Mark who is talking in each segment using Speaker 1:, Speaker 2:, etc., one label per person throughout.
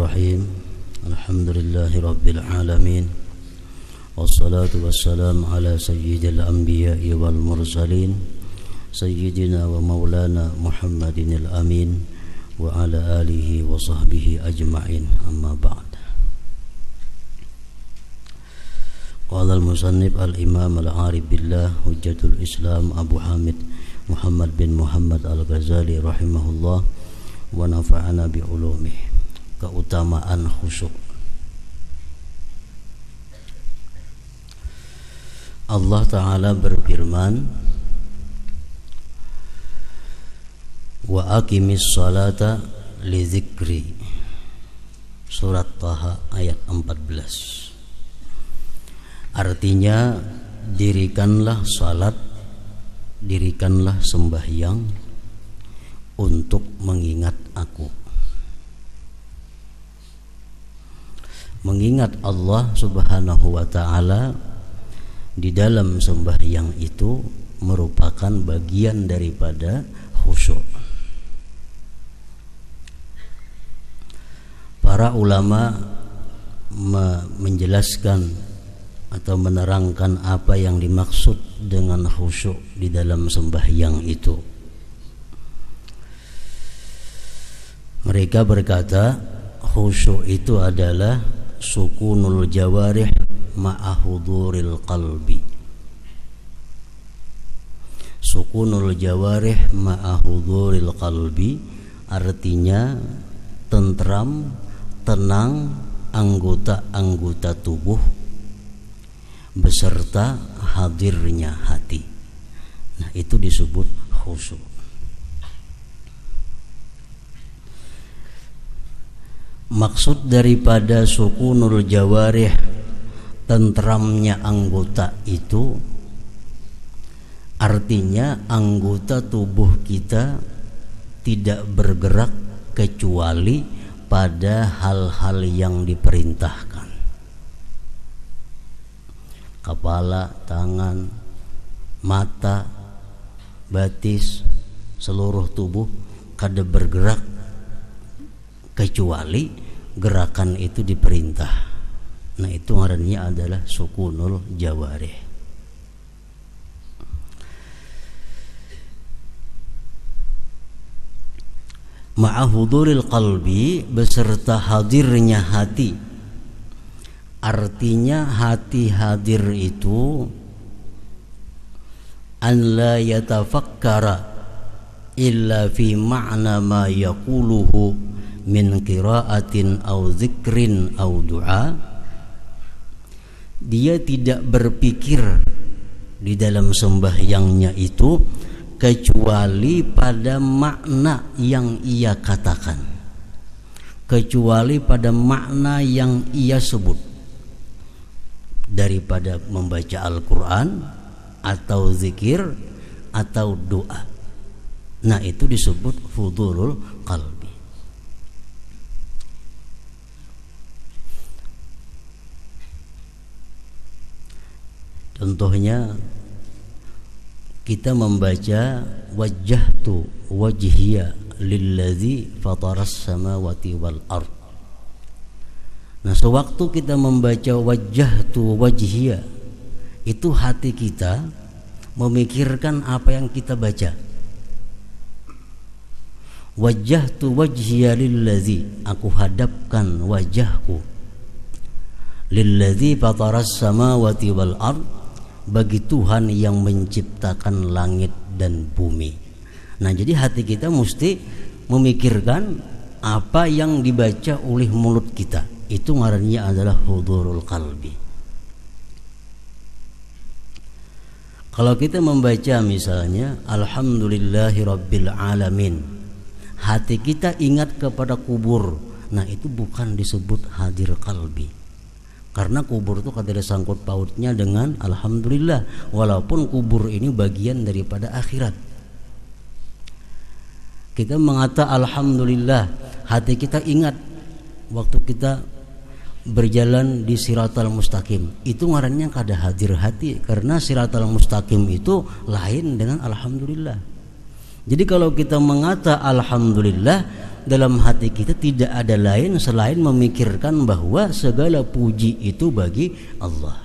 Speaker 1: Bismillahirrahmanirrahim. Alhamdulillahirabbil alamin. Wassalatu wassalamu ala sayyidil anbiya'i wal mursalin sayyidina wa maulana Muhammadinil amin wa ala alihi wa sahbihi ajma'in. Amma ba'd. Qala al-musannif al-imam al-arif billah hujjatul islam Abu Hamid Muhammad bin Muhammad al-Ghazali rahimahullah wa nafa'ana bi ulumih. Keutamaan khusyuk. Allah Ta'ala berfirman, wa aqimis salata li dzikri. Surat Taha ayat 14. Artinya, dirikanlah salat, dirikanlah sembahyang untuk mengingat aku. Mengingat Allah Subhanahu wa ta'ala di dalam sembahyang itu merupakan bagian daripada khusyuk. Para ulama menjelaskan atau menerangkan apa yang dimaksud dengan khusyuk di dalam sembahyang itu. Mereka berkata, khusyuk itu adalah sukunul jawarih ma'ahuduril qalbi. Sukunul jawarih ma'ahuduril qalbi artinya tentram, tenang anggota-anggota tubuh beserta hadirnya hati. Nah, itu disebut khusyuk. Maksud daripada sukunul jawarih, tentramnya anggota itu artinya anggota tubuh kita tidak bergerak kecuali pada hal-hal yang diperintahkan. Kepala, tangan, mata, batis, seluruh tubuh kada bergerak kecuali gerakan itu diperintah. Nah, itu ngarannya adalah sukunul jawarih. Ma'ahuduril qalbi beserta hadirnya hati. Artinya hati hadir itu an la yatafakkara illa fi ma'na ma yaquluhu min qiraatin au zikrin au du'a. Dia tidak berpikir di dalam sembahyangnya itu kecuali pada makna yang ia katakan, kecuali pada makna yang ia sebut, daripada membaca Al-Quran atau zikir atau doa. Nah, itu disebut hudurul qalbi. Contohnya, kita membaca wajjahtu wajhiya lilladzi fataras samawati wal ard. Nah, sewaktu kita membaca wajjahtu wajhiya, itu hati kita memikirkan apa yang kita baca. Wajjahtu wajhiya lilladzi, aku hadapkan wajahku lilladzi fataras samawati wal ard, bagi Tuhan yang menciptakan langit dan bumi. Nah, jadi hati kita mesti memikirkan apa yang dibaca oleh mulut kita. Itu ngarannya adalah hudurul qalbi. Kalau kita membaca misalnya alhamdulillahirabbil alamin, hati kita ingat kepada kubur. Nah, itu bukan disebut hadir qalbi. Karena kubur itu kada ada sangkut pautnya dengan alhamdulillah, walaupun kubur ini bagian daripada akhirat. Kita mengata alhamdulillah, hati kita ingat waktu kita berjalan di siratal mustaqim. Itu ngarannya kada hadir hati, karena siratal mustaqim itu lain dengan alhamdulillah. Jadi kalau kita mengata alhamdulillah, dalam hati kita tidak ada lain selain memikirkan bahwa segala puji itu bagi Allah.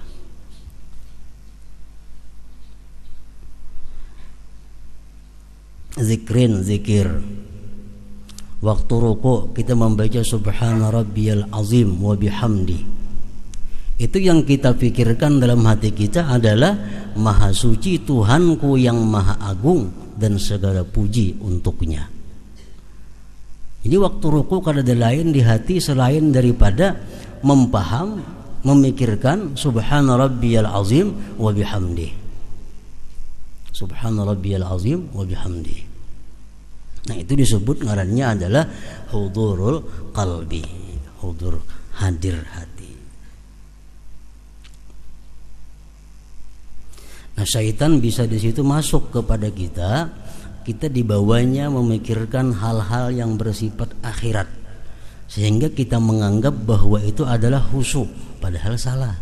Speaker 1: Zikir. Waktu rukuk kita membaca subhana rabbiyal azim wa bihamdi. Itu yang kita pikirkan dalam hati kita adalah maha suci Tuhanku yang maha agung dan segala puji untuknya. Jadi waktu rukuk ada lain di hati selain daripada memikirkan subhana rabbiyal azim wa bihamdi. Subhana rabbiyal azim wa bihamdi. Nah, itu disebut ngarannya adalah hudurul qalbi, hudur hadir hati. Nah, syaitan bisa di situ masuk kepada kita dibawanya memikirkan hal-hal yang bersifat akhirat, sehingga kita menganggap bahwa itu adalah khusyuk, padahal salah.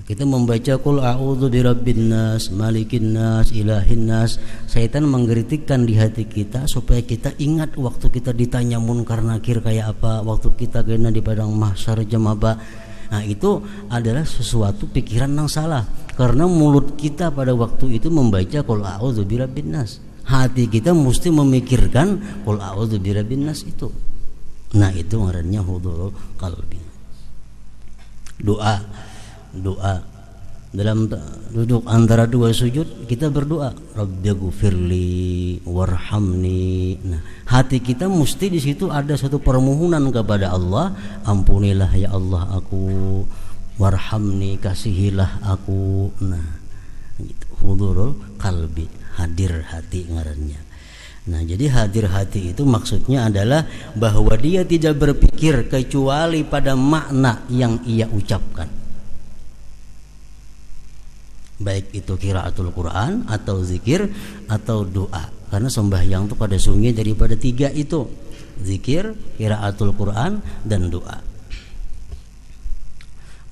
Speaker 1: Kita membaca qul a'udzu birabbin nas, malikin nas, ilahin nas. Syaitan mengkritikkan di hati kita supaya kita ingat waktu kita ditanya munkar nakir kayak apa, waktu kita kena di padang mahsyar jam apa. Nah, itu adalah sesuatu pikiran yang salah karena mulut kita pada waktu itu membaca qul a'udzu birabbin nas. Hati kita mesti memikirkan qul a'udzu birabbin nas itu. Nah, itu ngarannya hudurul qalbi. Doa dalam duduk antara dua sujud kita berdoa Rabbighfirli warhamni. Nah, hati kita mesti di situ ada satu permohonan kepada Allah, ampunilah ya Allah aku, warhamni kasihilah aku. Nah, gitu. Hudurul qalbi, hadir hati ngarannya. Nah, jadi hadir hati itu maksudnya adalah bahwa dia tidak berpikir kecuali pada makna yang ia ucapkan. Baik itu qiraatul Quran atau zikir atau doa. Karena sembahyang itu pada sungguh daripada tiga itu, zikir, qiraatul Quran dan doa.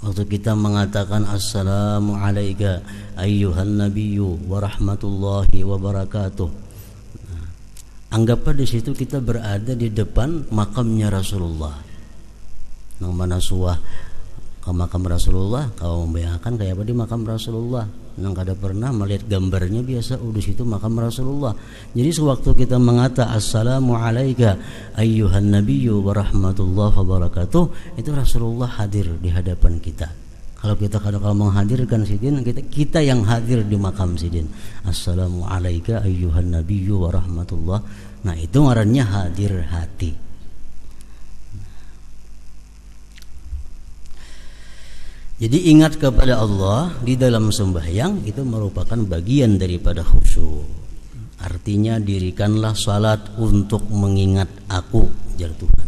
Speaker 1: Waktu kita mengatakan assalamu alayka ayyuhan nabiyyu wa rahmatullahi wa barakatuh, nah, anggaplah di situ kita berada di depan makamnya Rasulullah. Nang mana suah ke makam Rasulullah, kau membayangkan kayak apa di makam Rasulullah. Nang kada pernah melihat gambarnya biasa, di situ makam Rasulullah. Jadi sewaktu kita mengata assalamu alayka ayyuhan nabiyyu wa rahmatullahi wa barakatuh, itu Rasulullah hadir di hadapan kita. Kalau kita kalau menghadirkan sidin, kita yang hadir di makam sidin. Assalamu alayka ayyuhan nabiyyu wa rahmatullah. Nah, itu ngarannya hadir hati. Jadi ingat kepada Allah di dalam sembahyang itu merupakan bagian daripada khusyuk. Artinya dirikanlah salat untuk mengingat aku, jar Tuhan.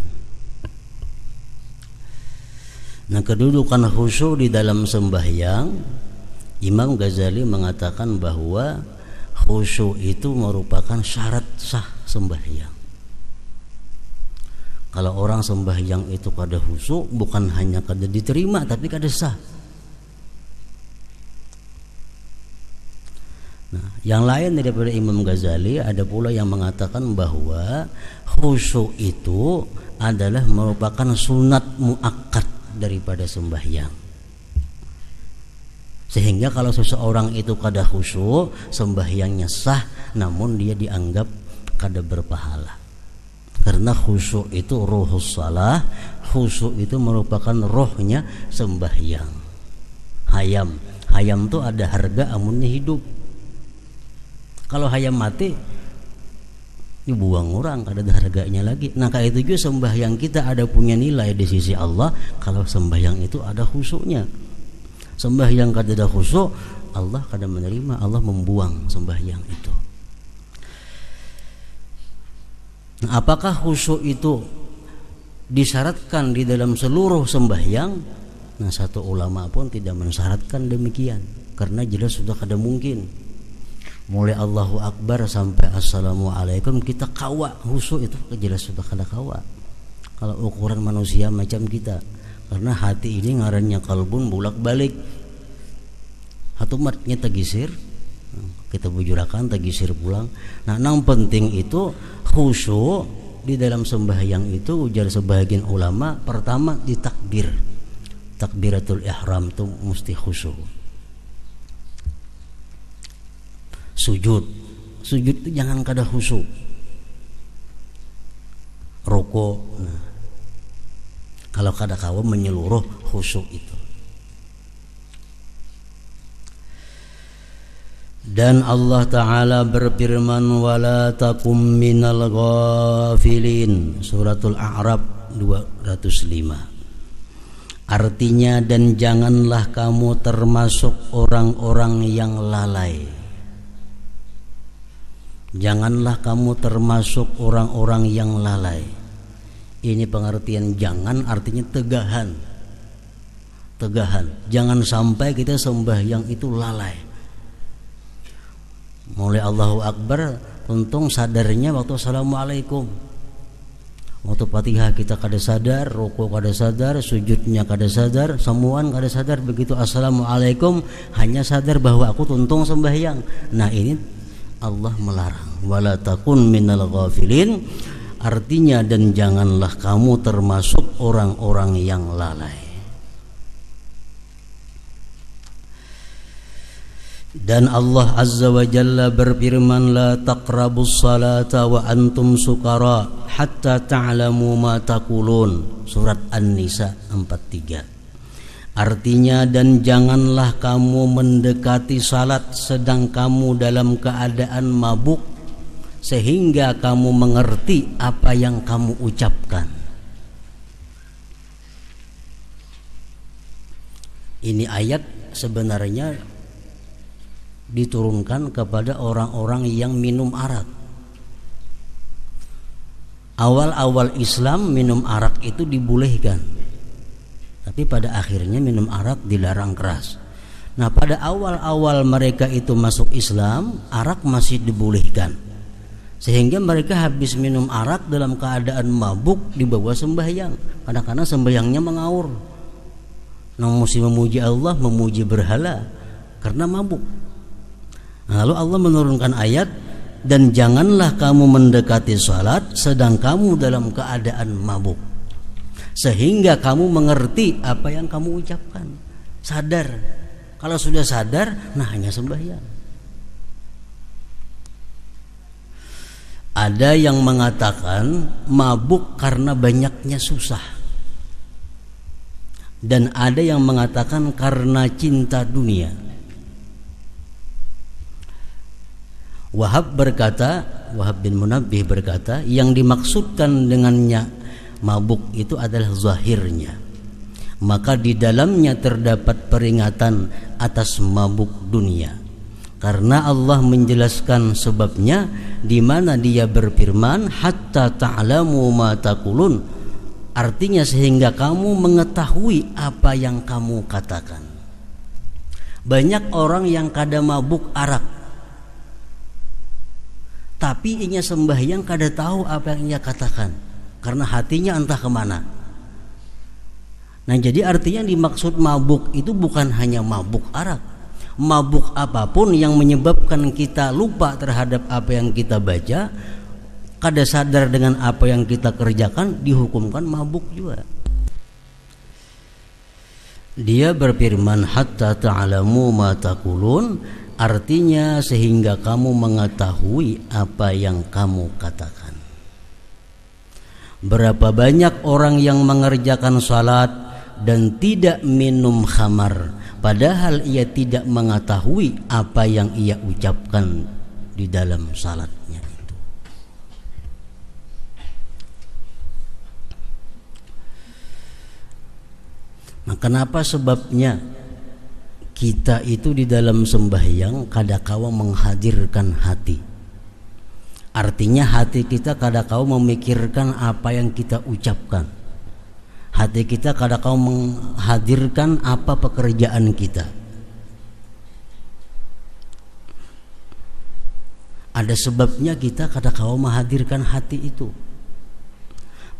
Speaker 1: Nah, kedudukan khusyuk di dalam sembahyang, Imam Ghazali mengatakan bahwa khusyuk itu merupakan syarat sah sembahyang. Kalau orang sembahyang itu kada khusyuk, bukan hanya kada diterima tapi kada sah. Nah, yang lain daripada Imam Ghazali ada pula yang mengatakan bahwa khusyuk itu adalah merupakan sunat muakkad daripada sembahyang. Sehingga kalau seseorang itu kada khusyuk, sembahyangnya sah namun dia dianggap kada berpahala. Karena khusyuk itu ruhus salah, khusyuk itu merupakan rohnya sembahyang. Hayam itu ada harga amunnya hidup. Kalau hayam mati, dibuang orang, kada ada harganya lagi. Nah, kayak itu juga sembahyang kita ada punya nilai di sisi Allah kalau sembahyang itu ada khusyuknya. Sembahyang kada ada khusyuk, Allah kada menerima, Allah membuang sembahyang itu. Nah, apakah khusyuk itu disyaratkan di dalam seluruh sembahyang? Nah, satu ulama pun tidak mensyaratkan demikian, karena jelas sudah kada mungkin. Mulai Allahu Akbar sampai Assalamualaikum kita kawa khusyuk itu jelas sudah kada kawa. Kalau ukuran manusia macam kita, karena hati ini ngarannya kalbun bolak-balik. Hatumatnya tagisir, kita bujurakan tagisir pulang. Nah, yang penting itu khusyuk di dalam sembahyang itu ujar sebagian ulama, pertama di takbir. Takbiratul ihram itu mesti khusyuk. Sujud itu jangan kada khusyuk. Rukuk, nah, kalau kada kawa menyeluruh khusyuk itu. Dan Allah Ta'ala berfirman, wala takum minal ghafilin, suratul A'raf 205. Artinya, dan janganlah kamu termasuk orang-orang yang lalai. Janganlah kamu termasuk orang-orang yang lalai. Ini pengertian jangan, artinya tegahan. Jangan sampai kita sembahyang itu lalai. Mulai Allahu Akbar, untung sadarnya waktu Assalamualaikum. Waktu Fatihah kita kada sadar, rukuk kada sadar, sujudnya kada sadar, semuaan kada sadar. Begitu Assalamualaikum hanya sadar bahwa aku tuntung sembahyang. Nah, ini Allah melarang, wala takun minal ghafilin, artinya dan janganlah kamu termasuk orang-orang yang lalai. Dan Allah Azza wa Jalla berfirman, la taqrabus salata wa antum sukara hatta ta'lamu ma taqulun, surat An-Nisa 43. Artinya, dan janganlah kamu mendekati salat sedang kamu dalam keadaan mabuk sehingga kamu mengerti apa yang kamu ucapkan. Ini ayat sebenarnya diturunkan kepada orang-orang yang minum arak. Awal-awal Islam minum arak itu dibolehkan, tapi pada akhirnya minum arak dilarang keras. Nah, pada awal-awal mereka itu masuk Islam, arak masih dibolehkan, sehingga mereka habis minum arak dalam keadaan mabuk dibawa sembahyang. Kadang-kadang sembahyangnya mengaur, nah, mesti memuji Allah, memuji berhala karena mabuk. Lalu Allah menurunkan ayat, dan janganlah kamu mendekati salat sedang kamu dalam keadaan mabuk sehingga kamu mengerti apa yang kamu ucapkan. Sadar. Kalau sudah sadar, nah hanya sembahyang. Ada yang mengatakan mabuk karena banyaknya susah, dan ada yang mengatakan karena cinta dunia. Wahab bin Munabbih berkata, yang dimaksudkan dengannya mabuk itu adalah zahirnya, maka di dalamnya terdapat peringatan atas mabuk dunia, karena Allah menjelaskan sebabnya di mana Dia berfirman, hatta ta'lamu ma taqulun, artinya sehingga kamu mengetahui apa yang kamu katakan. Banyak orang yang kada mabuk arak, tapi inya sembahyang kada tahu apa yang ia katakan karena hatinya entah kemana. Nah, jadi artinya dimaksud mabuk itu bukan hanya mabuk arak, mabuk apapun yang menyebabkan kita lupa terhadap apa yang kita baca, kada sadar dengan apa yang kita kerjakan, dihukumkan mabuk juga. Dia berfirman, hatta ta'lamu ma taqulun, artinya sehingga kamu mengetahui apa yang kamu katakan. Berapa banyak orang yang mengerjakan salat dan tidak minum khamar, padahal ia tidak mengetahui apa yang ia ucapkan di dalam salatnya itu. Nah, kenapa sebabnya kita itu di dalam sembahyang kadakawa menghadirkan hati. Artinya hati kita kadakawa memikirkan apa yang kita ucapkan. Hati kita kadakawa menghadirkan apa pekerjaan kita. Ada sebabnya kita kadakawa menghadirkan hati itu.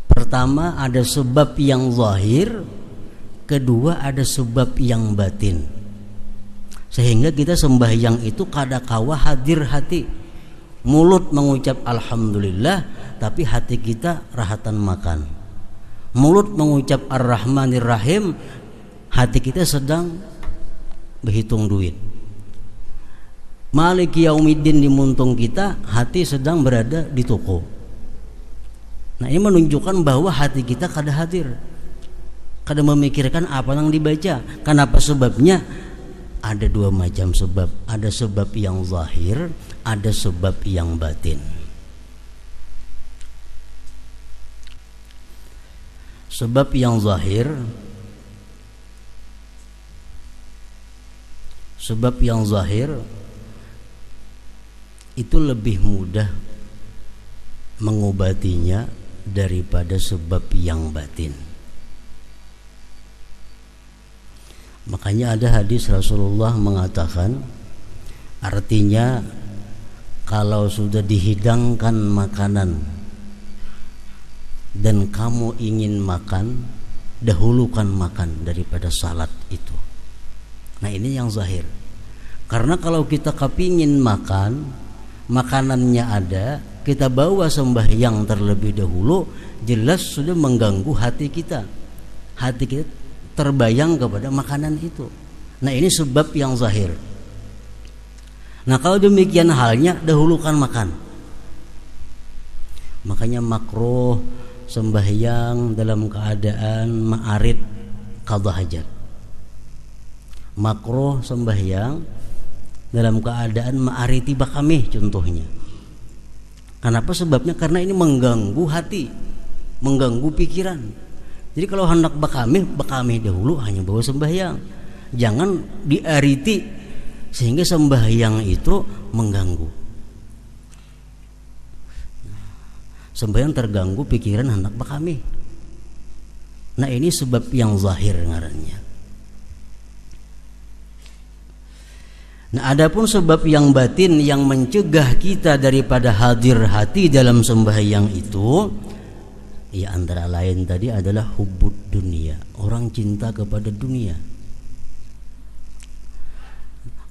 Speaker 1: Pertama, ada sebab yang zahir. Kedua, ada sebab yang batin. Sehingga kita sembahyang itu kadakawa hadir hati. Mulut mengucap alhamdulillah, tapi hati kita rahatan makan. Mulut mengucap ar-rahmanir rahim, hati kita sedang berhitung duit. Maliki yaumiddin di muntung kita, hati sedang berada di toko. Nah, ini menunjukkan bahwa hati kita kada hadir, kada memikirkan apa yang dibaca. Kenapa sebabnya? Ada dua macam sebab. Ada sebab yang zahir, ada sebab yang batin. Sebab yang zahir, sebab yang zahir itu lebih mudah mengobatinya daripada sebab yang batin. Makanya ada hadis Rasulullah mengatakan, artinya kalau sudah dihidangkan makanan dan kamu ingin makan, dahulukan makan daripada salat itu. Nah, ini yang zahir. Karena kalau kita kepingin makan, makanannya ada, kita bawa sembahyang terlebih dahulu, jelas sudah mengganggu hati kita. Hati kita terbayang kepada makanan itu. Nah, ini sebab yang zahir. Nah, kalau demikian halnya, dahulukan makan. Makanya makruh sembahyang dalam keadaan ma'arid qadha hajat. Makruh sembahyang dalam keadaan ma'ariti bakamih contohnya. Kenapa sebabnya? Karena ini mengganggu hati, mengganggu pikiran. Jadi kalau hendak bakamih dahulu, hanya bawa sembahyang. Jangan diariti sehingga sembahyang itu mengganggu. Sembahyang terganggu pikiran hendak bakamih. Nah, ini sebab yang zahir ngarannya. Nah, adapun sebab yang batin yang mencegah kita daripada hadir hati dalam sembahyang itu, ya antara lain tadi adalah hubbud dunia, orang cinta kepada dunia.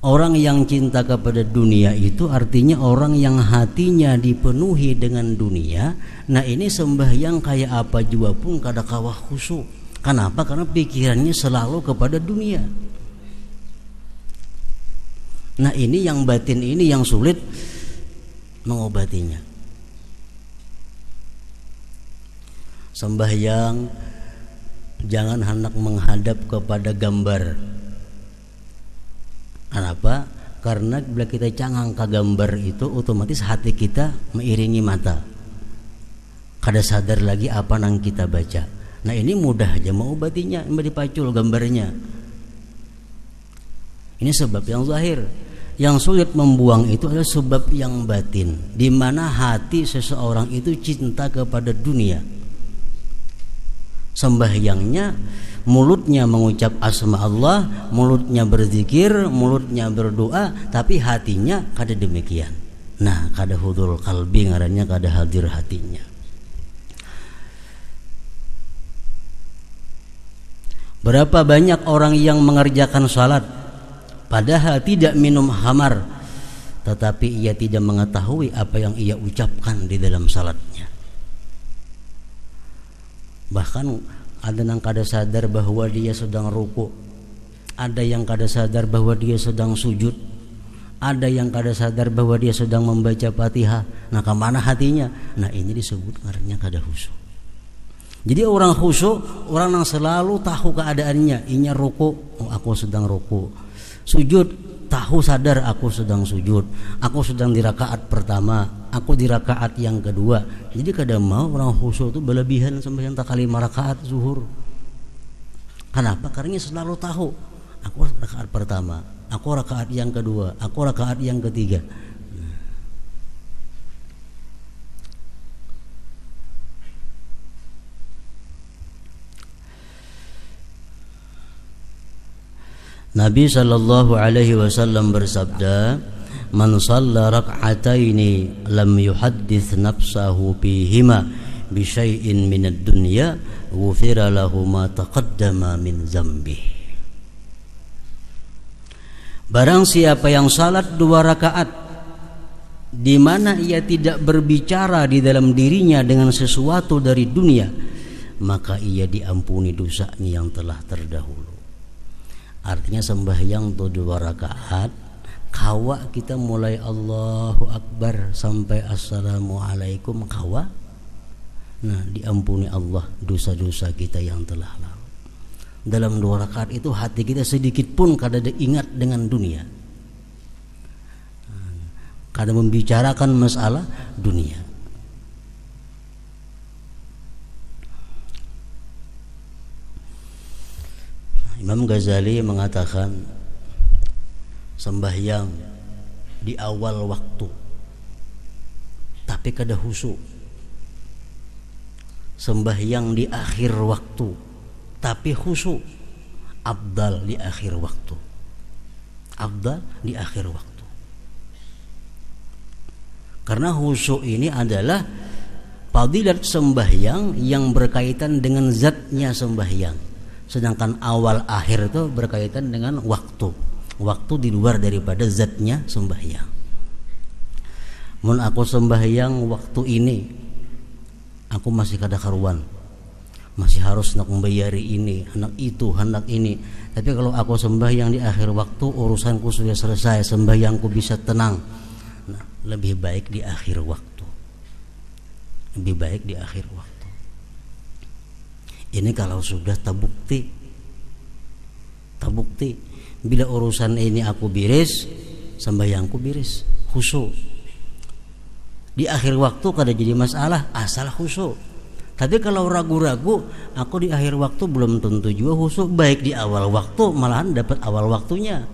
Speaker 1: Orang yang cinta kepada dunia itu artinya orang yang hatinya dipenuhi dengan dunia. Nah, ini sembahyang kayak apa juga pun kada kawah khusyuk. Kenapa? Karena pikirannya selalu kepada dunia. Nah, ini yang batin, ini yang sulit mengobatinya. Sembahyang jangan hendak menghadap kepada gambar. Kenapa? Karena bila kita cangang ke gambar itu, otomatis hati kita mengiringi mata. Kada sadar lagi apa yang kita baca. Nah, ini mudah aja mengobatinya, dipacul gambarnya. Ini sebab yang zahir. Yang sulit membuang itu adalah sebab yang batin, di mana hati seseorang itu cinta kepada dunia. Sembahyangnya, mulutnya mengucap asma Allah, mulutnya berzikir, mulutnya berdoa, tapi hatinya kada demikian. Nah, kada hudul qalbi ngarannya, kada hadir hatinya. Berapa banyak orang yang mengerjakan salat padahal tidak minum khamar, tetapi ia tidak mengetahui apa yang ia ucapkan di dalam salatnya. Bahkan ada yang kada sadar bahwa dia sedang ruku, ada yang kada sadar bahwa dia sedang sujud, ada yang kada sadar bahwa dia sedang membaca Fatihah. Nah, kemana hatinya? Nah, ini disebut ngarannya kada khusyuk. Jadi orang khusyuk, orang yang selalu tahu keadaannya. Inya ruku, oh, aku sedang ruku. Sujud, tahu sadar aku sedang sujud, aku sedang di rakaat pertama, aku di rakaat yang kedua. Jadi kadang mau orang khusyuk itu berlebihan sembahyang tak kali 5 rakaat zuhur. Kenapa? Karena selalu tahu aku rakaat pertama, aku rakaat yang kedua, aku rakaat yang ketiga. Nabi sallallahu alaihi wasallam bersabda, "Man shalla rak'ataini lam yuhaddits nafsahu bihima bi syai'in minad dunya, ghufira lahu ma taqaddama min dzambihi." Barang siapa yang salat 2 rakaat di mana ia tidak berbicara di dalam dirinya dengan sesuatu dari dunia, maka ia diampuni dosanya yang telah terdahulu. Artinya sembahyang tuh 2 rakaat, kawa kita mulai Allahu Akbar sampai Assalamualaikum kawa, nah diampuni Allah dosa-dosa kita yang telah lalu. Dalam 2 rakaat itu hati kita sedikit pun kada ada ingat dengan dunia, kada membicarakan masalah dunia. Imam Ghazali mengatakan sembahyang di awal waktu tapi kada khusyuk, sembahyang di akhir waktu tapi khusyuk, afdal di akhir waktu, afdal di akhir waktu. Karena khusyuk ini adalah fadilat sembahyang yang berkaitan dengan zatnya sembahyang, sedangkan awal akhir itu berkaitan dengan waktu di luar daripada zatnya sembahyang. Mun aku sembahyang waktu ini aku masih kada karuan, masih harus nak membayari ini, anak itu, anak ini. Tapi kalau aku sembahyang di akhir waktu, urusanku sudah selesai, sembahyangku bisa tenang. Nah, lebih baik di akhir waktu. Lebih baik di akhir waktu. Ini kalau sudah terbukti. Terbukti. Bila urusan ini aku beres, sembahyangku beres, khusyuk. Di akhir waktu kada jadi masalah, asal khusyuk. Tapi kalau ragu-ragu, aku di akhir waktu belum tentu juga khusyuk. Baik di awal waktu, malahan dapat awal waktunya.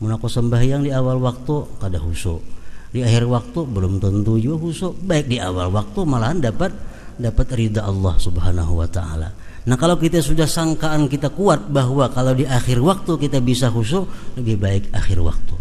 Speaker 1: Mun aku sembahyang di awal waktu kada khusyuk, di akhir waktu belum tentu juga khusyuk. Baik di awal waktu, malahan dapat ridha Allah Subhanahu wa taala. Nah, kalau kita sudah sangkaan kita kuat bahwa kalau di akhir waktu kita bisa khusyuk, lebih baik akhir waktu.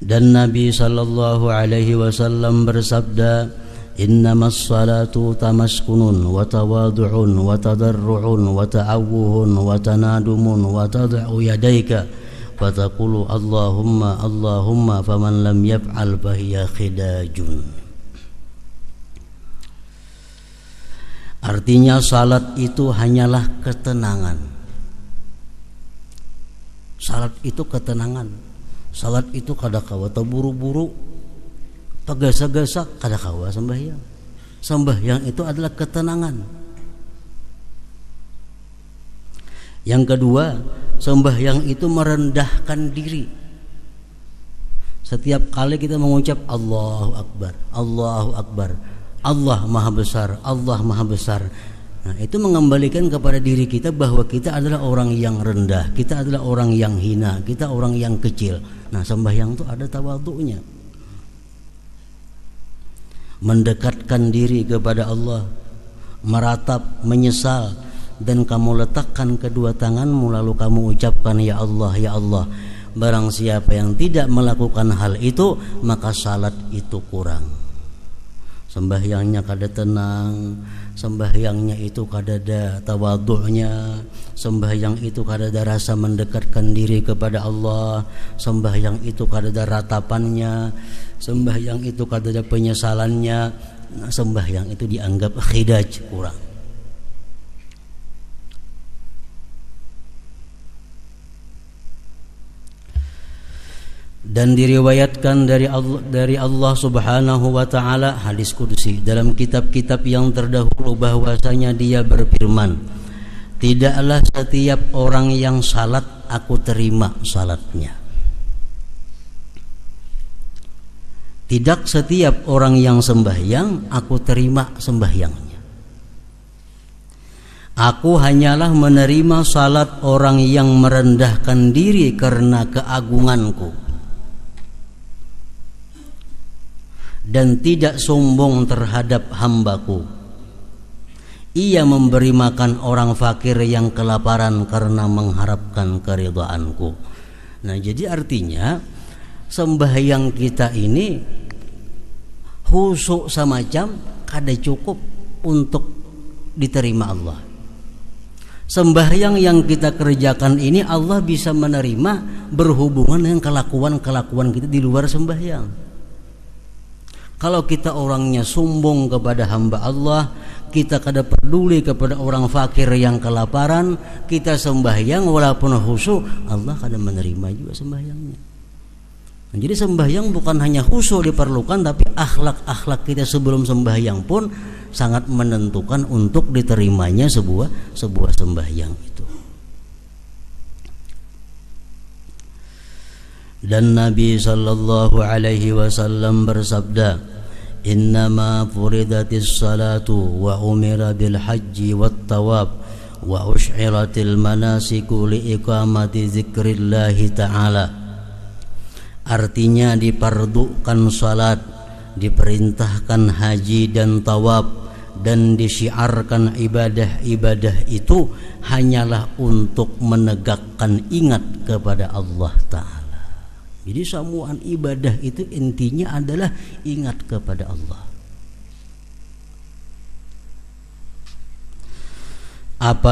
Speaker 1: Dan Nabi sallallahu alaihi wasallam bersabda, innamas salatu tamaskunun wa tawadu'un wa tadarru'un wa ta'awuhun wa tanadumun wa tad'u yadayka wa taqulu Allahumma Allahumma faman lam yaf'al fahiya khidajun. Artinya salat itu hanyalah ketenangan. Salat itu ketenangan. Salat itu kada kawa terburu-buru, tegasa-gasa kada kawa sembahyang. Sembahyang itu adalah ketenangan. Yang kedua, sembahyang itu merendahkan diri. Setiap kali kita mengucap Allahu Akbar, Allahu Akbar, Allah Maha Besar, Allah Maha Besar. Nah, itu mengembalikan kepada diri kita bahwa kita adalah orang yang rendah, kita adalah orang yang hina, kita orang yang kecil. Nah, sembahyang itu ada tawadhu'nya. Mendekatkan diri kepada Allah, meratap, menyesal, dan kamu letakkan kedua tanganmu lalu kamu ucapkan ya Allah, ya Allah. Barang siapa yang tidak melakukan hal itu, maka salat itu kurang. Sembahyangnya kada tenang, sembahyangnya itu kada ada tawadhu'nya, sembahyang itu kada ada rasa mendekatkan diri kepada Allah, sembahyang itu kada ada ratapannya, sembahyang itu kada ada penyesalannya. Nah, sembahyang itu dianggap khidaj, kurang. Dan diriwayatkan dari Allah Subhanahu wa taala hadis qudsi dalam kitab-kitab yang terdahulu bahwasanya Dia berfirman, tidaklah setiap orang yang salat aku terima salatnya. Tidak setiap orang yang sembahyang aku terima sembahyangnya. Aku hanyalah menerima salat orang yang merendahkan diri karena keagunganku dan tidak sombong terhadap hambaku. Ia memberi makan orang fakir yang kelaparan karena mengharapkan keridhaanku. Nah, jadi artinya sembahyang kita ini khusyuk semacam kada cukup. untuk diterima Allah. Sembahyang yang kita kerjakan ini Allah bisa menerima berhubungan dengan kelakuan-kelakuan kita di luar sembahyang. Kalau kita orangnya sombong kepada hamba Allah, kita kada peduli kepada orang fakir yang kelaparan, kita sembahyang walaupun khusyuk, Allah kada menerima juga sembahyangnya. Nah, jadi sembahyang bukan hanya khusyuk diperlukan, tapi akhlak-akhlak kita sebelum sembahyang pun sangat menentukan untuk diterimanya sebuah sembahyang itu. Dan Nabi sallallahu alaihi wasallam bersabda, "Innama furidatis salatu wa umira bil haji wat tawab wa ush'iratil manasiku li iqamati zikrillahi ta'ala." Artinya dipardukan salat, diperintahkan haji dan tawab, dan disyiarkan ibadah-ibadah itu hanyalah untuk menegakkan ingat kepada Allah Ta'ala. Jadi semua ibadah itu intinya adalah ingat kepada Allah.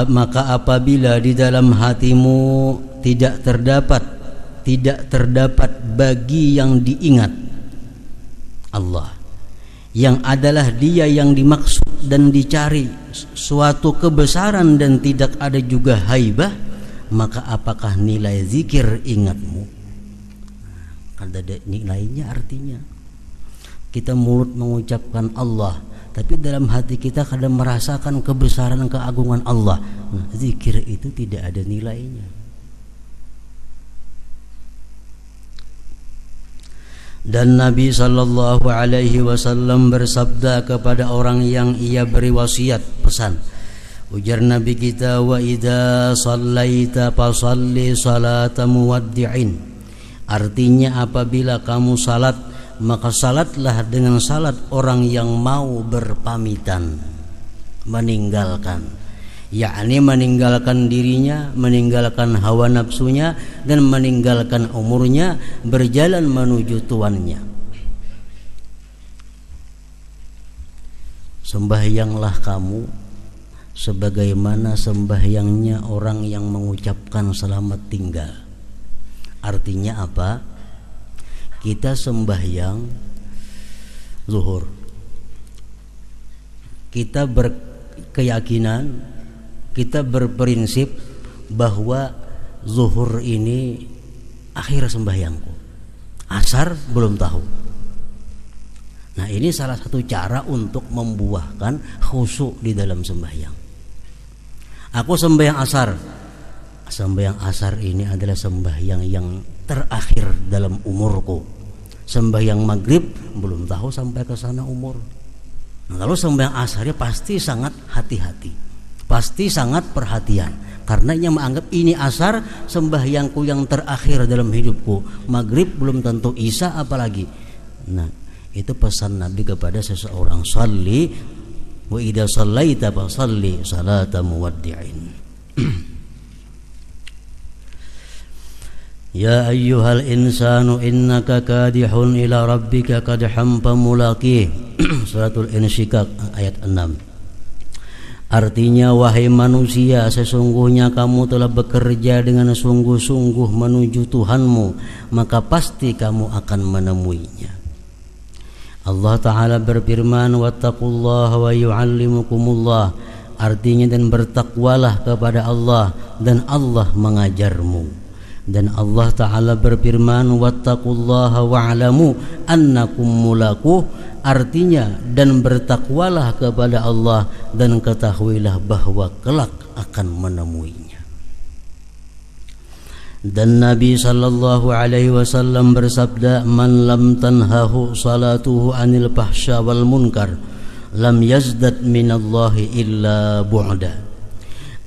Speaker 1: Maka apabila di dalam hatimu tidak terdapat bagi yang diingat Allah, yang adalah Dia yang dimaksud dan dicari, suatu kebesaran dan tidak ada juga haibah, maka apakah nilai zikir ingatmu? Ada nilainya. Artinya kita mulut mengucapkan Allah, tapi dalam hati kita kadang merasakan kebesaran keagungan Allah. Nah, zikir itu tidak ada nilainya. Dan Nabi sallallahu alaihi wasallam bersabda kepada orang yang ia beri wasiat, pesan. Ujar Nabi kita, "Wa idza shallaita fasalli salata muwaddi'in." Artinya apabila kamu salat, maka salatlah dengan salat orang yang mau berpamitan, meninggalkan, yakni meninggalkan dirinya, meninggalkan hawa nafsunya, dan meninggalkan umurnya, berjalan menuju tuannya. Sembahyanglah kamu sebagaimana sembahyangnya orang yang mengucapkan selamat tinggal. Artinya apa? Kita sembahyang zuhur, kita berkeyakinan, kita berprinsip bahwa zuhur ini akhir sembahyangku, asar belum tahu. Nah, ini salah satu cara untuk membuahkan khusyuk di dalam sembahyang. Aku sembahyang asar. Sembahyang asar ini adalah sembahyang yang terakhir dalam umurku. Sembahyang maghrib belum tahu sampai ke sana umur. Nah, kalau sembahyang asarnya pasti sangat hati-hati, pasti sangat perhatian, karena ia menganggap ini asar sembahyangku yang terakhir dalam hidupku. Maghrib belum tentu, isya apalagi. Nah, itu pesan Nabi kepada seseorang, "Shalli wa idza shallaita fa shalli salata muwaddi'in." Ya ayyuhal insanu innaka kadihun ila rabbika kadhan famulaqih. Suratul Insyikak ayat 6. Artinya, wahai manusia, sesungguhnya kamu telah bekerja dengan sungguh-sungguh menuju Tuhanmu, maka pasti kamu akan menemuinya. Allah Ta'ala berfirman, wattaqullaha wa yu'allimukumullah. Artinya, dan bertakwalah kepada Allah dan Allah mengajarmu. Dan Allah Ta'ala berfirman, wattaqullaha wa'lamu annakum mulaquh. Artinya, dan bertakwalah kepada Allah dan ketahuilah bahwa kelak akan menemuinya. Dan Nabi sallallahu alaihi wasallam bersabda, man lam tanhahu salatuhu anil fahsya wal munkar lam yazdad minallahi illa bu'da.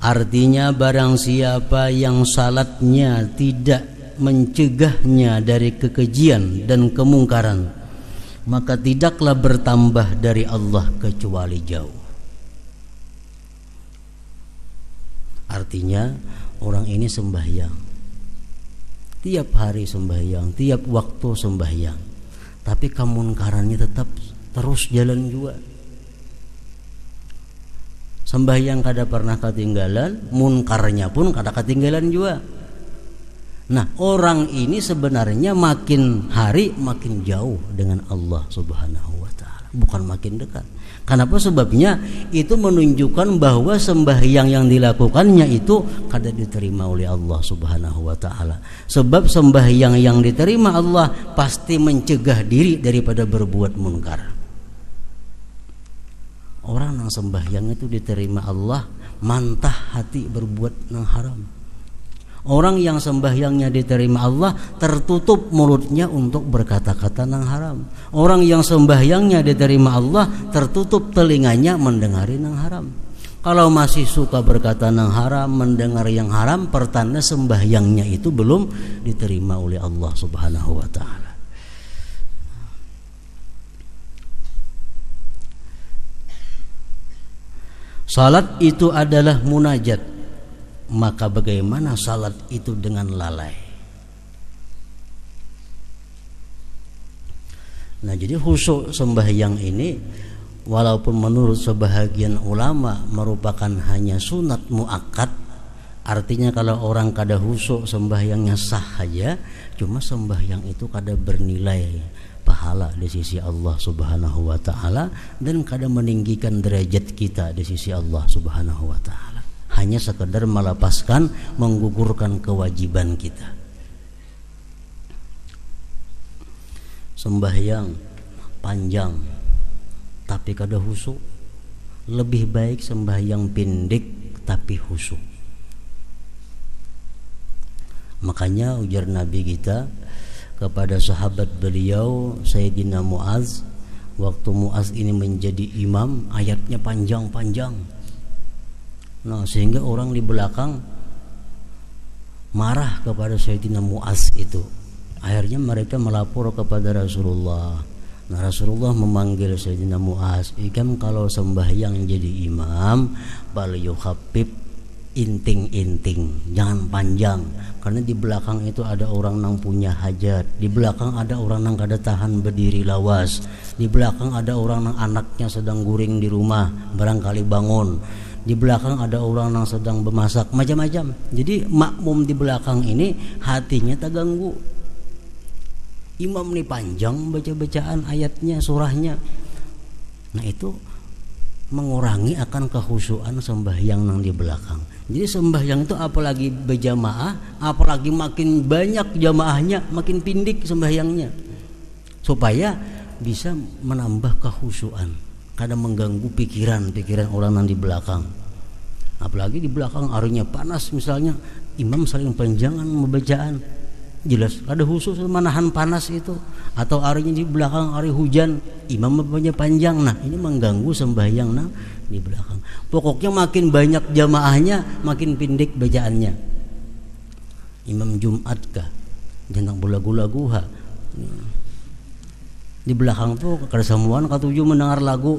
Speaker 1: Artinya, barang siapa yang salatnya tidak mencegahnya dari kekejian dan kemungkaran, maka tidaklah bertambah dari Allah kecuali jauh. Artinya, orang ini sembahyang, tiap hari sembahyang, tiap waktu sembahyang, tapi kemungkarannya tetap terus jalan juga. Sembahyang kada pernah ketinggalan, munkarnya pun kada ketinggalan juga. Nah, orang ini sebenarnya makin hari makin jauh dengan Allah Subhanahu wa taala, bukan makin dekat. Kenapa? Sebabnya itu menunjukkan bahwa sembahyang yang dilakukannya itu kada diterima oleh Allah Subhanahu wa taala. Sebab sembahyang yang diterima Allah pasti mencegah diri daripada berbuat munkar. Orang yang sembahyang itu diterima Allah mantah hati berbuat yang haram. Orang yang sembahyangnya diterima Allah tertutup mulutnya untuk berkata-kata yang haram. Orang yang sembahyangnya diterima Allah tertutup telinganya mendengari yang haram. Kalau masih suka berkata yang haram, mendengar yang haram, pertanda sembahyangnya itu belum diterima oleh Allah Subhanahu wa taala. Salat itu adalah munajat. Maka bagaimana salat itu dengan lalai? Nah, jadi khusyuk sembahyang ini walaupun menurut sebahagian ulama merupakan hanya sunat muakkad, artinya kalau orang kada khusyuk sembahyangnya sah saja, cuma sembahyang itu kada bernilai pahala di sisi Allah Subhanahu wa taala dan kada meninggikan derajat kita di sisi Allah Subhanahu wa taala. Hanya sekedar melepaskan, menggugurkan kewajiban kita. Sembahyang panjang tapi kada khusyuk, lebih baik sembahyang pendek tapi khusyuk. Makanya ujar Nabi kita kepada sahabat beliau Sayyidina Muaz, waktu Muaz ini menjadi imam, ayatnya panjang-panjang. Nah, sehingga orang di belakang marah kepada Sayyidina Muaz itu. Akhirnya mereka melapor kepada Rasulullah. Nah, Rasulullah memanggil Sayyidina Muaz, "Ikam kalau sembahyang jadi imam, bal yukhafif, inting-inting, jangan panjang. Karena di belakang itu ada orang yang punya hajat, di belakang ada orang yang kada tahan berdiri lawas, di belakang ada orang yang anaknya sedang guring di rumah, barangkali bangun, di belakang ada orang yang sedang bermasak, macam-macam. Jadi makmum di belakang ini hatinya terganggu. Imam ini panjang baca-bacaan ayatnya, surahnya. Nah, itu mengurangi akan kekhusyuan sembahyang yang di belakang. Jadi sembahyang itu apalagi berjamaah, apalagi makin banyak jamaahnya, makin pindik sembahyangnya, supaya bisa menambah kekhusyuan, kadang mengganggu pikiran orang yang di belakang. Apalagi di belakang harinya panas misalnya, imam saling panjangan membacaan, jelas ada khusus menahan panas itu. Atau harinya di belakang hari hujan, imam membacanya panjang. Nah, ini mengganggu sembahyang nah di belakang. Pokoknya makin banyak jamaahnya, makin pendek bacaannya. Imam Jumat kah, jangan bulagu-lagu ha. Di belakang tuh kada semuaan katuju mendengar lagu.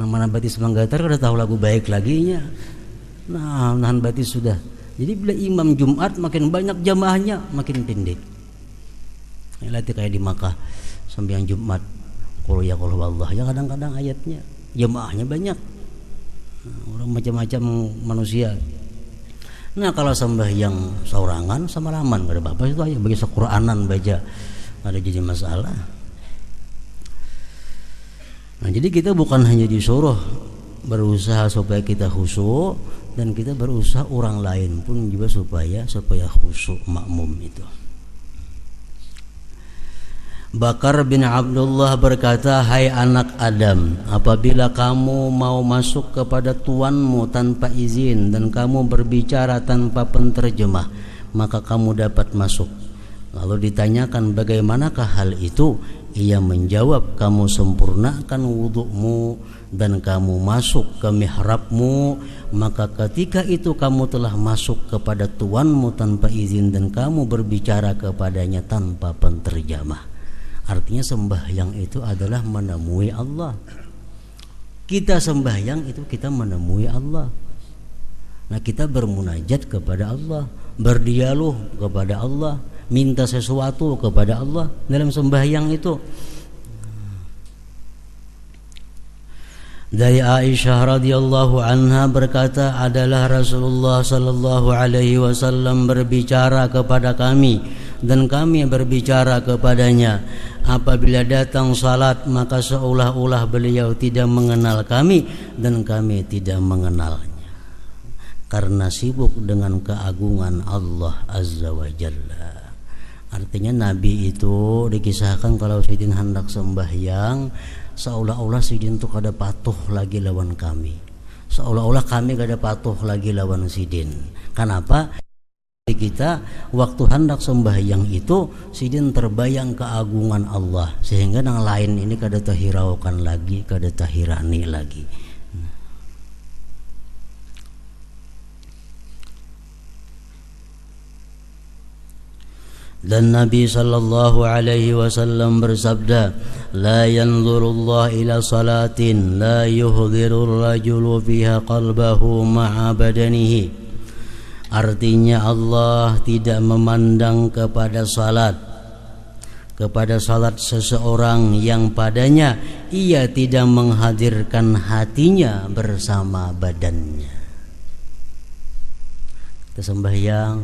Speaker 1: Nama batis manggatar kada tahu lagu baik laginya. Nah, nahan batis sudah. Jadi bila imam Jumat makin banyak jamaahnya, makin pendek. Lihat kayak di Makkah sembahyang Jumat, qul ya qul Allah ya, kadang-kadang ayatnya jamaahnya banyak. Nah, orang macam-macam manusia. Nah, kalau sembahyang saurangan sama laman kada apa-apa itu aja, bagi Qur'anan baca ada jadi masalah. Nah, jadi kita bukan hanya disuruh berusaha supaya kita khusyuk, dan kita berusaha orang lain pun juga supaya khusyuk makmum itu. Bakar bin Abdullah berkata, "Hai anak Adam, apabila kamu mau masuk kepada tuanmu tanpa izin dan kamu berbicara tanpa penterjemah, maka kamu dapat masuk." Lalu ditanyakan, "Bagaimanakah hal itu?" Ia menjawab, "Kamu sempurnakan wudukmu dan kamu masuk ke mihrabmu, maka ketika itu kamu telah masuk kepada tuanmu tanpa izin dan kamu berbicara kepadanya tanpa penterjemah." Artinya sembahyang itu adalah menemui Allah. Kita sembahyang itu kita menemui Allah. Nah, kita bermunajat kepada Allah, berdialog kepada Allah, minta sesuatu kepada Allah dalam sembahyang itu. Dari Aisyah radhiyallahu anha berkata, adalah Rasulullah sallallahu alaihi wasallam berbicara kepada kami dan kami berbicara kepadanya. Apabila datang salat maka seolah-olah beliau tidak mengenal kami dan kami tidak mengenalnya, karena sibuk dengan keagungan Allah Azza wa Jalla. Artinya Nabi itu dikisahkan kalau Sidin hendak sembahyang, seolah-olah Sidin itu kada patuh lagi lawan kami, seolah-olah kami kada patuh lagi lawan Sidin. Kenapa? Kita waktu hendak sembahyang itu Sidin terbayang keagungan Allah, sehingga yang lain ini kada tahiraukan lagi, kada tahirani lagi. Dan Nabi sallallahu alaihi wasallam bersabda, la yanzurullah ila salatin la yuhdirur rajulu fiha qalbahu ma'a badanihi. Artinya Allah tidak memandang kepada salat seseorang yang padanya ia tidak menghadirkan hatinya bersama badannya. Kita sembahyang,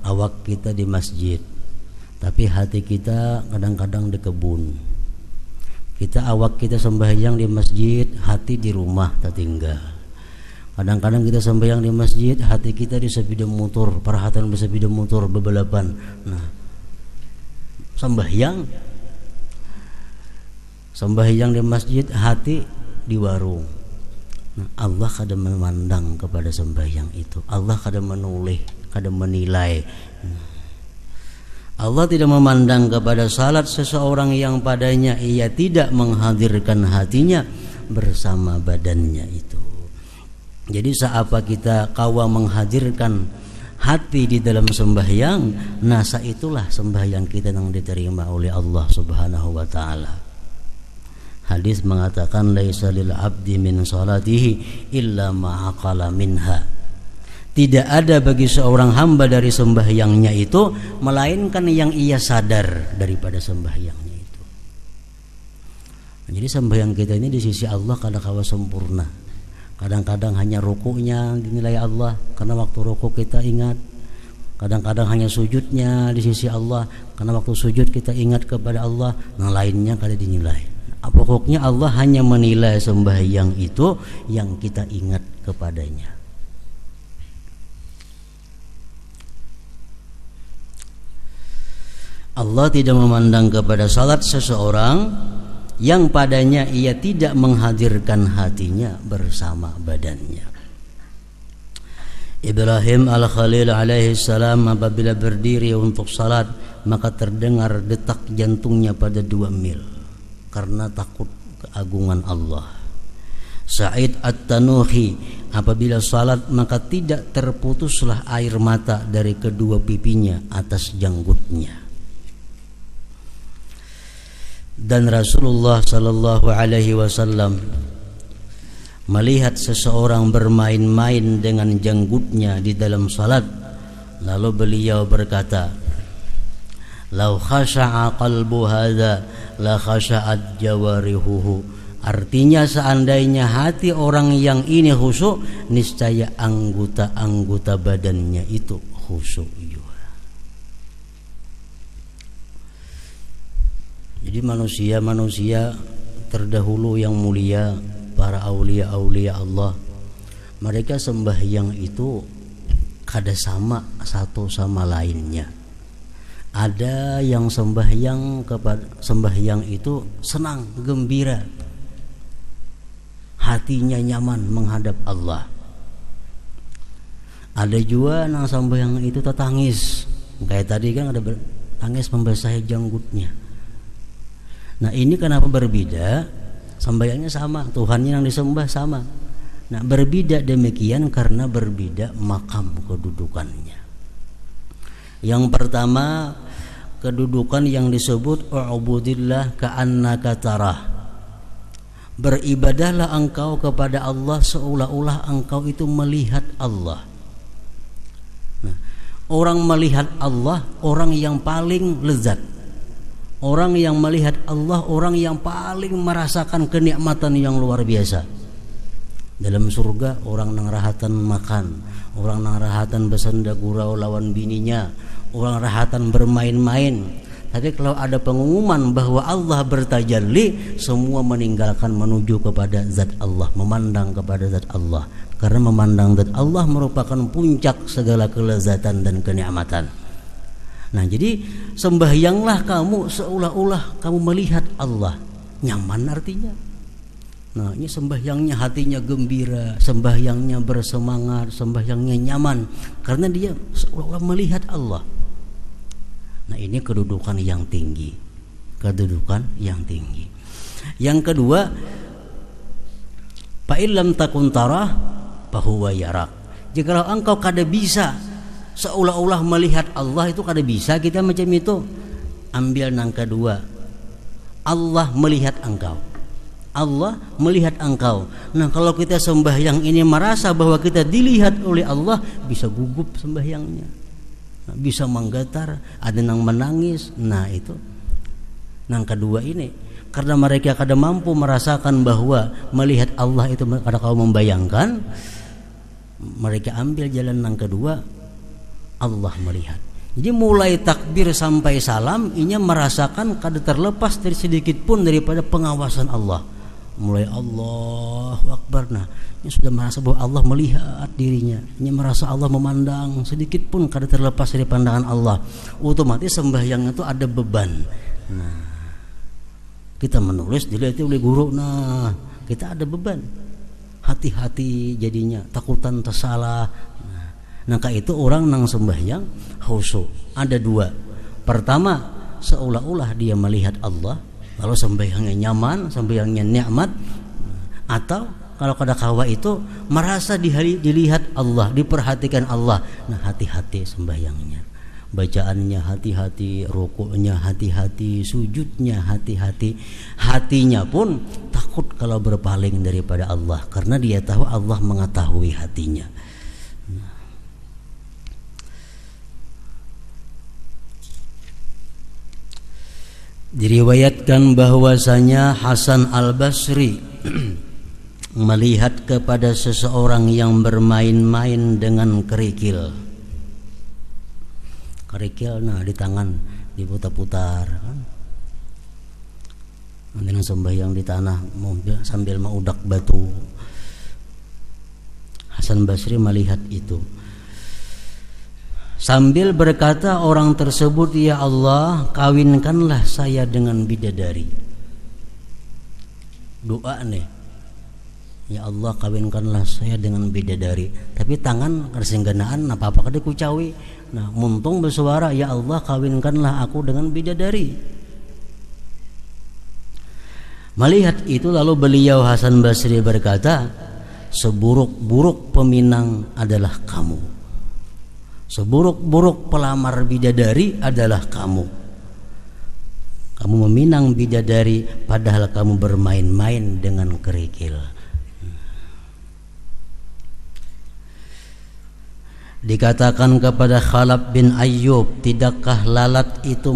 Speaker 1: awak kita di masjid, tapi hati kita kadang-kadang di kebun. Awak kita sembahyang di masjid, hati di rumah tertinggal. Kadang-kadang kita sembahyang di masjid, hati kita di sepeda motor, perhatian di sepeda motor bebalapan. Nah, sembahyang di masjid, hati di warung. Nah, Allah kadang memandang kepada sembahyang itu. Allah kadang menoleh, kadang menilai. Allah tidak memandang kepada salat seseorang yang padanya ia tidak menghadirkan hatinya bersama badannya itu. Jadi seapa kita kawa menghadirkan hati di dalam sembahyang, nasa itulah sembahyang kita yang diterima oleh Allah Subhanahu wa taala. Hadis mengatakan laisa lil abdi min salatihi illa ma aqala minha. Tidak ada bagi seorang hamba dari sembahyangnya itu melainkan yang ia sadar daripada sembahyangnya itu. Jadi sembahyang kita ini di sisi Allah kadang-kadang sempurna. Kadang-kadang hanya rukuknya dinilai Allah karena waktu rukuk kita ingat. Kadang-kadang hanya sujudnya di sisi Allah karena waktu sujud kita ingat kepada Allah. Yang lainnya kada dinilai. Pokoknya Allah hanya menilai sembahyang itu yang kita ingat kepadanya. Allah tidak memandang kepada salat seseorang yang padanya ia tidak menghadirkan hatinya bersama badannya. Ibrahim al-Khalil alaihi salam apabila berdiri untuk salat maka terdengar detak jantungnya pada 2 mil karena takut keagungan Allah. Sa'id at-Tanuhi apabila salat maka tidak terputuslah air mata dari kedua pipinya atas janggutnya. Dan Rasulullah sallallahu alaihi wasallam melihat seseorang bermain-main dengan janggutnya di dalam salat, lalu beliau berkata, "Lau khasha'a qalbu hadza la khasha'at jawarihuhu." Artinya seandainya hati orang yang ini khusyuk, niscaya anggota-anggota badannya itu khusyuk juga. Jadi manusia terdahulu yang mulia, para aulia-aulia Allah, mereka sembahyang itu kada sama satu sama lainnya. Ada yang sembahyang itu senang, gembira, hatinya nyaman menghadap Allah. Ada juga yang sembahyang itu tertangis, kayak tadi kan ada tangis membasahi janggutnya. Nah ini kenapa berbeda? Sembahyangnya sama, Tuhannya yang disembah sama. Nah berbeda demikian karena berbeda makam kedudukannya. Yang pertama, kedudukan yang disebut u'budillah ka'annaka tarah. Beribadahlah engkau kepada Allah seolah-olah engkau itu melihat Allah. Nah, orang melihat Allah, orang yang paling lezat. Orang yang melihat Allah, orang yang paling merasakan kenikmatan yang luar biasa. Dalam surga orang nang rahatan makan, orang nang rahatan bersenda gurau lawan bininya, orang rahatan bermain-main. Tapi kalau ada pengumuman bahwa Allah bertajalli, semua meninggalkan menuju kepada zat Allah, memandang kepada zat Allah. Karena memandang zat Allah merupakan puncak segala kelezatan dan kenikmatan. Nah, jadi sembahyanglah kamu seolah-olah kamu melihat Allah. Nyaman artinya. Nah, ini sembahyangnya hatinya gembira, sembahyangnya bersemangat, sembahyangnya nyaman karena dia seolah-olah melihat Allah. Nah, ini kedudukan yang tinggi. Kedudukan yang tinggi. Yang kedua, fa illam takun tarah fa huwa yarak. Jikalau engkau kada bisa seolah-olah melihat Allah, itu kada bisa kita macam itu. Ambil yang kedua, Allah melihat engkau. Allah melihat engkau. Nah, kalau kita sembahyang ini merasa bahwa kita dilihat oleh Allah, bisa gugup sembahyangnya, nah, bisa menggetar, ada yang menangis. Nah, itu yang kedua ini, karena mereka kada mampu merasakan bahwa melihat Allah itu kada kau membayangkan, mereka ambil jalan yang kedua, Allah melihat. Jadi mulai takbir sampai salam, inya merasakan kada terlepas dari sedikit pun daripada pengawasan Allah. Mulai Allahu Akbar, nah ini sudah merasa bahwa Allah melihat dirinya, ini merasa Allah memandang, sedikit pun kada terlepas dari pandangan Allah. Otomatis sembahyang itu ada beban. Nah, kita menulis dilihat oleh guru, nah kita ada beban, hati-hati jadinya, takutan tersalah. Nah, itu orang nang sembahyang khusyuk ada dua. Pertama, seolah-olah dia melihat Allah, lalu sembahyangnya nyaman, sembahyangnya nikmat. Atau kalau kada kawa itu merasa dilihat Allah, diperhatikan Allah. Nah, hati-hati sembahyangnya, bacaannya hati-hati, rukuknya hati-hati, sujudnya hati-hati. Hatinya pun takut kalau berpaling daripada Allah, karena dia tahu Allah mengetahui hatinya. Diriwayatkan bahwasanya Hasan Al-Basri melihat kepada seseorang yang bermain-main dengan kerikil. Kerikil, nah, di tangan diputar-putar kan. Dengan sembahyang di tanah sambil mengudak batu. Hasan Basri melihat itu. Sambil berkata orang tersebut, ya Allah, kawinkanlah saya dengan bidadari. Doa nih, ya Allah, kawinkanlah saya dengan bidadari. Tapi tangan kersengganaan apa-apa kada kucawi. Nah, muntung bersuara, ya Allah, kawinkanlah aku dengan bidadari. Melihat itu lalu beliau Hasan Basri berkata, seburuk-buruk peminang adalah kamu. Seburuk-buruk pelamar bidadari adalah kamu. Kamu meminang bidadari padahal kamu bermain-main dengan kerikil. Dikatakan kepada Khalaf bin Ayyub, tidakkah lalat itu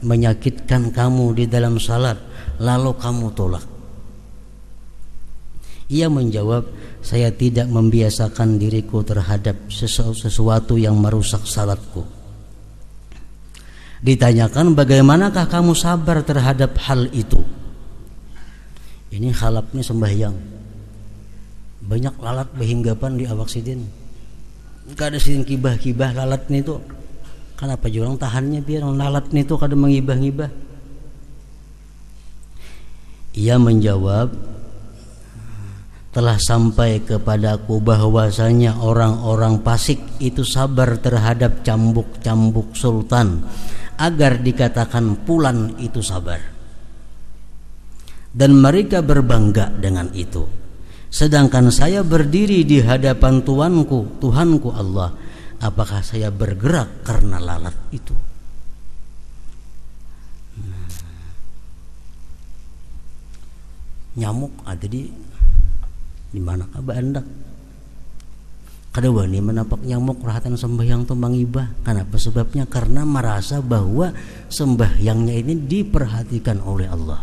Speaker 1: menyakitkan kamu di dalam salat, lalu kamu tolak? Ia menjawab, saya tidak membiasakan diriku terhadap sesuatu yang merusak salatku. Ditanyakan, bagaimanakah kamu sabar terhadap hal itu? Ini Khalafnya sembahyang, banyak lalat berhinggapan di awak sidin. Kada sidin kibah-kibah lalat nih tuh. Kenapa jurang tahannya biar lalat nih tuh kada mengibah-ngibah? Ia menjawab, telah sampai kepadaku bahwasanya orang-orang fasik itu sabar terhadap cambuk-cambuk sultan agar dikatakan pulan itu sabar, dan mereka berbangga dengan itu. Sedangkan saya berdiri di hadapan Tuhanku Allah, apakah saya bergerak karena lalat itu? Nyamuk ada di mana kaba andak kada wani menapak nyamuk rahatan sembahyang tu mangibah. Kenapa sebabnya? Karena merasa bahwa sembahyangnya ini diperhatikan oleh Allah.